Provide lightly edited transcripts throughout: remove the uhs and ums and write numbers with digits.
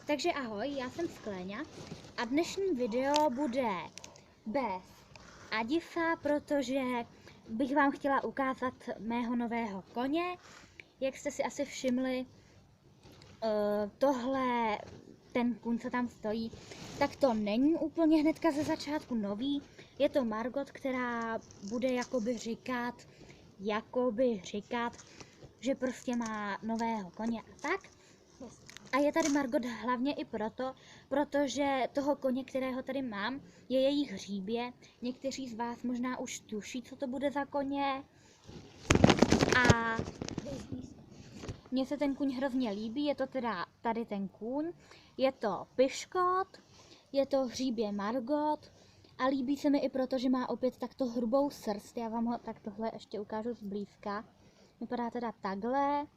Takže ahoj, já jsem Skléňa a dnešní video bude bez Adisa, protože bych vám chtěla ukázat mého nového koně. Jak jste si asi všimli, tohle, ten kůň, co tam stojí, tak to není úplně hnedka ze začátku nový. Je to Margot, která bude jakoby říkat, že prostě má nového koně a tak. A je tady Margot hlavně i proto, protože toho koně, kterého tady mám, je jejich hříbě. Někteří z vás možná už tuší, co to bude za koně. A mně se ten kůň hrozně líbí, je to teda tady ten kůň. Je to Piškot, je to hříbě Margot a líbí se mi i proto, že má opět takto hrubou srst. Já vám ho tak tohle ještě ukážu zblízka. Vypadá teda takhle.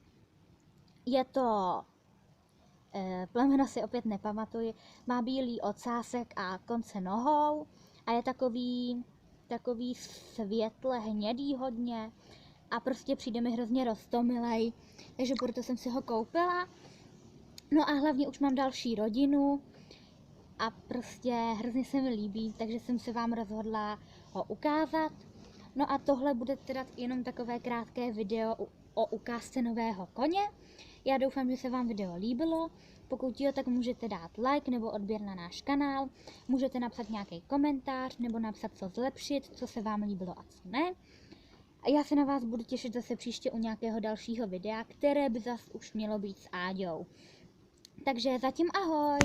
Je to plemeno si opět nepamatuji, má bílý ocásek a konce nohou a je takový světle hnědý hodně a prostě přijde mi hrozně roztomilej, takže proto jsem si ho koupila. No a hlavně už mám další rodinu a prostě hrozně se mi líbí, takže jsem se vám rozhodla ho ukázat. No a tohle bude teda jenom takové krátké video o ukázce nového koně. Já doufám, že se vám video líbilo. Pokud jo, tak můžete dát like nebo odběr na náš kanál. Můžete napsat nějaký komentář nebo napsat, co zlepšit, co se vám líbilo a co ne. A já se na vás budu těšit zase příště u nějakého dalšího videa, které by zase už mělo být s Áďou. Takže zatím ahoj!